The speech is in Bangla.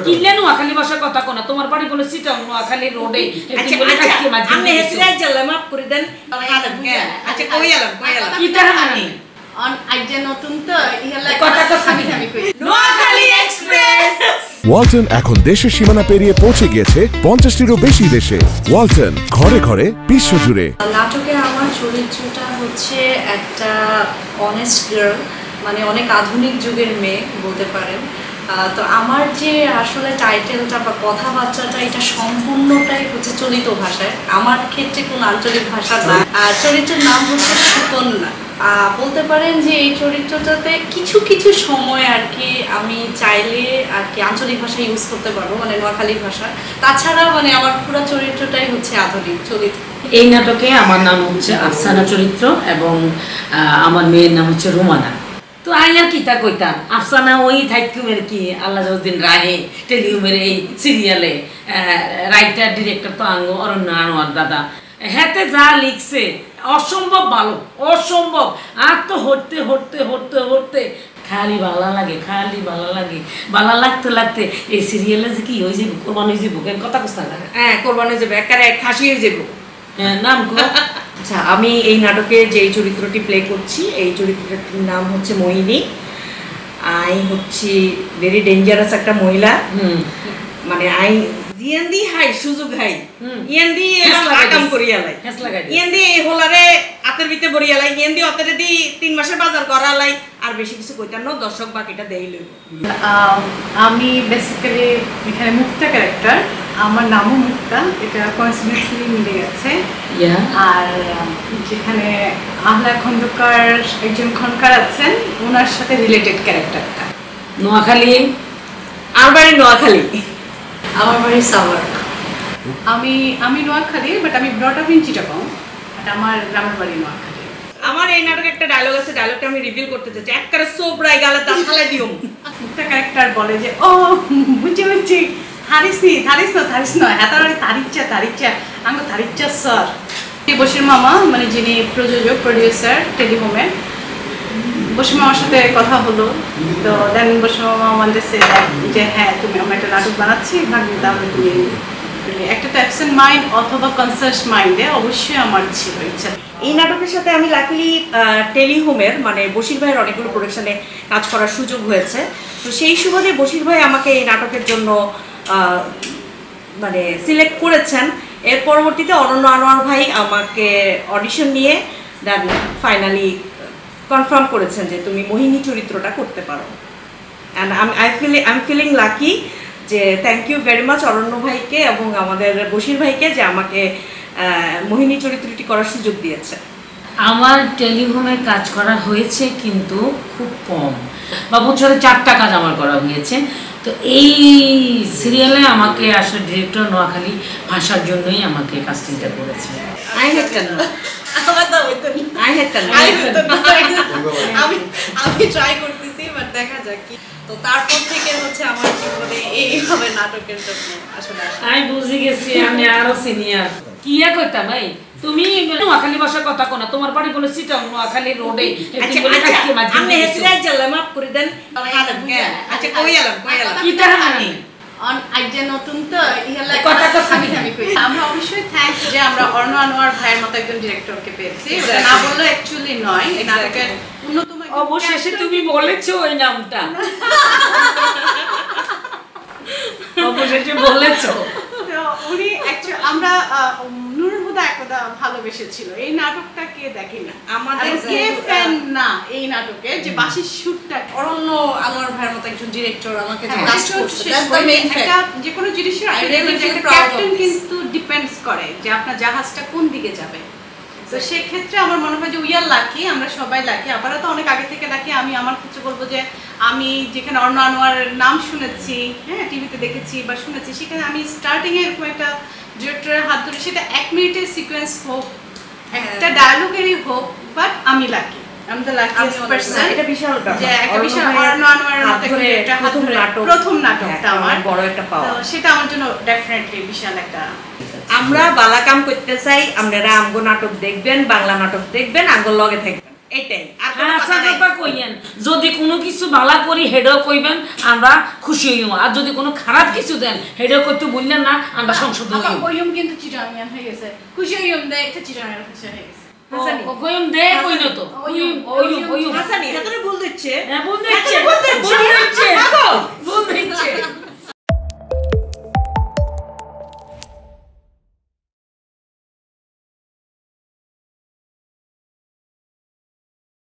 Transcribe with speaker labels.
Speaker 1: কিলে নোয়াখালী ভাষার কথা কোনা তোমার বাড়ি বলে সিটাং নোয়াখালী রোডে
Speaker 2: আচ্ছা আমি হেসরাই জেলা মাফ করে দেন আচ্ছা কই এলাম
Speaker 1: কিটা হানি
Speaker 3: অন আইজে নতুন তো ইহলা
Speaker 1: কথা
Speaker 3: আমি কই
Speaker 2: নোয়াখালী এক্সপ্রেস
Speaker 4: ওয়ালটন এখন দেশের সীমানা পেরিয়ে পৌঁছে গিয়েছে 50টিরও বেশি দেশে। ওয়ালটন ঘরে ঘরে বিশ্বজুড়ে।
Speaker 5: নাটকে আমার চরিত্রটা হচ্ছে একটা অনেস্ট গার্ল, মানে অনেক আধুনিক যুগের মেয়ে বলতে পারেন। তো আমার যে আসলে টাইটেলটা বা কথাবার্তাটা এটা সম্পূর্ণটাই হচ্ছে চলিত ভাষায়, আমার ক্ষেত্রে কোনো আঞ্চলিক ভাষা না। আর চরিত্রের নাম হচ্ছে সুকন্যা। বলতে পারেন যে এই চরিত্রটাতে কিছু কিছু সময় আর কি আমি চাইলে আর কি আঞ্চলিক ভাষা ইউজ করতে পারবো, মানে নোয়াখালী ভাষা। তাছাড়া মানে আমার পুরো চরিত্রটাই হচ্ছে আধুনিক চলিত।
Speaker 1: এই নাটকে আমার নাম হচ্ছে আফসানা চরিত্র এবং আমার মেয়ের নাম হচ্ছে রোমানা। তো আইনার কিতা কইতাম আফসানা ওই থাইকুমের কি আল্লাহ যদিন রাহে টেলিউমের এই সিরিয়ালে রাইটার ডিরেক্টর তো আঙ্গ অরণ্য আনোয়ার দাদা হেতে যা লিখছে অসম্ভব ভালো, অসম্ভব। আর তো হটতে হটতে হটতে হটতে খালি ভালো লাগে, খালি ভালো লাগে। ভালো লাগতে লাগতে এই সিরিয়ালে যে কি হয়ে যাবো, কোরবান হয়ে যাবো, কথা কোথা না?
Speaker 2: হ্যাঁ কোরবান হয়ে যাবে, একেবারে খাসি হয়ে যাবো।
Speaker 1: হ্যাঁ নাম
Speaker 2: আচ্ছা আমি এই নাটকে যে চরিত্রটি প্লে করছি এই চরিত্রটির নাম হচ্ছে মোহিনী। আই হচ্ছে ভেরি ডেঞ্জারাস একটা মহিলা, মানে আই জিয়ান্দি হাই সুযোগ হাই ইয়ান্দি আকাম করিয়ালাই ইয়ান্দি হোলারে আতের ভিতরে বরিয়ালাই ইয়ান্দি অতরে দি 3 মাসের বাজার করালাই। আর বেশি কিছু কইতাম না, দর্শক বাকিটা দেই লইব।
Speaker 3: আমি বেসিক্যালি এখানে মুক্তা ক্যারেক্টার, আমার নামও মুক্তা, এটা কোইন্সিডেন্টালি মিলে গেছে। আর যেখানে আহলা খন্দকার একজন খনকার আছেন, ওনার সাথে রিলেটেড ক্যারেক্টারটা।
Speaker 1: নোয়াখালী,
Speaker 2: আমার বাড়ি নোয়াখালী।
Speaker 5: আমার বাড়ি সাভার।
Speaker 3: আমি নোয়াখালী, বাট আমি brought up in Chittagong, but আমার গ্রামের বাড়ি নোয়াখালী।
Speaker 2: আমার এই নাটকে একটা ডায়লগ আছে, ডায়লগটা আমি রিভিল করতে চাচ্ছি। একবারে সোপরাই গালে দাঁত ফালাই দিও।
Speaker 3: মুক্তা ক্যারেক্টার বলে যে ও বুঝছি থারিস না এতটাই তারিচ্চা আঙ্গো তারিচ্চা স্যার। বশির মামা মানে যিনি প্রযোজক প্রডিউসার টেলিহোমে, বশির মামার সাথে কথা হলো। তো দেন বশির মামা বলতেছে যে হ্যাঁ তুমি আমরা একটা নাটক বানাচ্ছি, ভাবি তাহলে তুমি একটা তো অ্যাবসেন্ট মাইন্ড অথবা কনসাস মাইন্ডে অবশ্যই আমার ছিল ইচ্ছা।
Speaker 2: এই নাটকের সাথে আমি লাকিলি টেলিহোমের মানে বশির ভাইয়ের অনেকগুলো প্রোডাকশনে কাজ করার সুযোগ হয়েছে। তো সেই সুবাদে বশির ভাই আমাকে এই নাটকের জন্য মানে সিলেক্ট করেছেন। এর পরবর্তীতে অরণ্য আনোয়ার ভাই আমাকে অডিশন নিয়ে দেন ফাইনালি কনফার্ম করেছেন যে তুমি মোহিনী চরিত্রটা করতে পারো। And I am feeling lucky যে thank you very much Aranya ভাইকে এবং আমাদের বশির ভাইকে যে আমাকে মোহিনী চরিত্রটি করার সুযোগ দিয়েছে।
Speaker 1: আমার টেলিহোমে কাজ করা হয়েছে কিন্তু খুব কম, বা বছরে 4টা কাজ আমার করা হয়েছে। তো এই সিরিয়ালে আমাকে আসলে ডিরেক্টর নোয়াখালী ভাষার জন্যই আমাকে কাস্টিংটা করেছে।
Speaker 5: আমি ট্রাই করতেছি, বাট দেখা যাক কি। তো তারপর থেকে হচ্ছে আমার জীবনে এইভাবে নাটকের জন্য আসলে
Speaker 1: আমি বুঝে গেছি আমি আরো সিনিয়র। কি কইতাম ভাই তুমি নোয়াখালী ভাষার কথা কোনা তোমার বাড়ি বলে সিটাং নোয়াখালী রোডে
Speaker 2: আমি হেসরাই জেলা মাফ করে দেন আচ্ছা কই এলাম
Speaker 1: কিটা হানি
Speaker 3: অন আইজে নতুন তো ইহলা
Speaker 1: কথা
Speaker 3: আমি কই। আমরা অবশ্যই থ্যাঙ্কস যে আমরা অরণ্য আনোয়ার ভাইয়ের মতো একজন ডিরেক্টরকে পেয়েছি। না বললে অ্যাকচুয়ালি নয়, এই নাটকের অন্যতম
Speaker 1: অবশেষে তুমি বলেছো ওই নামটা, অবশেষে বলেছো।
Speaker 3: উনি অ্যাকচুয়ালি আমরা নুরুল হুদা একদা ভালোবেসেছিল। এই নাটকটা কে দেখে না, আমাদের কে ফ্যান না এই নাটকে যে বাসির শুটটা।
Speaker 5: অরণ্য আনোয়ার ভাইয়ের মতো একজন ডিরেক্টর আমাকে
Speaker 3: একটা যে কোনো জিনিসের ক্যাপ্টেন কিন্তু ডিপেন্ডস করে যে আপনার জাহাজটা কোন দিকে যাবে। তো সেক্ষেত্রে আমার মনে হয় যে উই আর লাকি, আমরা সবাই লাকি। আপারা তো অনেক আগে থেকে লাকি। আমি আমার ক্ষেত্রে বলবো যে আমি যেখানে অরণ্য আনোয়ারের নাম শুনেছি, হ্যাঁ টিভিতে দেখেছি বা শুনেছি, সেখানে আমি স্টার্টিংয়ে এরকম একটা ডিরেক্টরের হাত ধরে সেটা 1 মিনিটের সিকোয়েন্স হোক, একটা ডায়লগেরই হোক, বাট আমি লাকি। আমি দ্য লাকিয়েস্ট পারসন।
Speaker 2: এটা বিশাল ব্যাপার,
Speaker 3: যে একটা বিশাল অরণ্য আনোয়ারের মতো একটা প্রথম নাটকটা আমার
Speaker 2: বড় একটা পাওয়া।
Speaker 3: তো সেটা আমার জন্য ডেফিনেটলি বিশাল একটা।
Speaker 2: আমরা বালা কাম করতে চাই, আপনারা আমগো নাটক দেখবেন, বাংলা নাটক দেখবেন, আমগো লগে থাকবেন। এটাই আর কোনো
Speaker 1: আচ্ছা
Speaker 2: কথা নাই।
Speaker 1: কথা কইয়েন যদি কোনো কিছু ভালো করি হেডও কইবেন আমরা খুশি হইম আর যদি কোনো খারাপ কিছু দেন হেডও করতে বললেন না আমরা সংশোধন
Speaker 3: আপা
Speaker 1: হইম
Speaker 3: কইম কিন্তু চিটাঙ্গিয়ান হয়ে গেছে খুশি হইম দেয় একটা চিটাঙ্গিয়ান খুশি হয়ে গেছে
Speaker 1: কইম দে কইন তো
Speaker 3: ওইম,
Speaker 1: ওইম ওইম
Speaker 2: হাসানি এতটা ভুল দিচ্ছে
Speaker 1: হ্যাঁ বল দিচ্ছে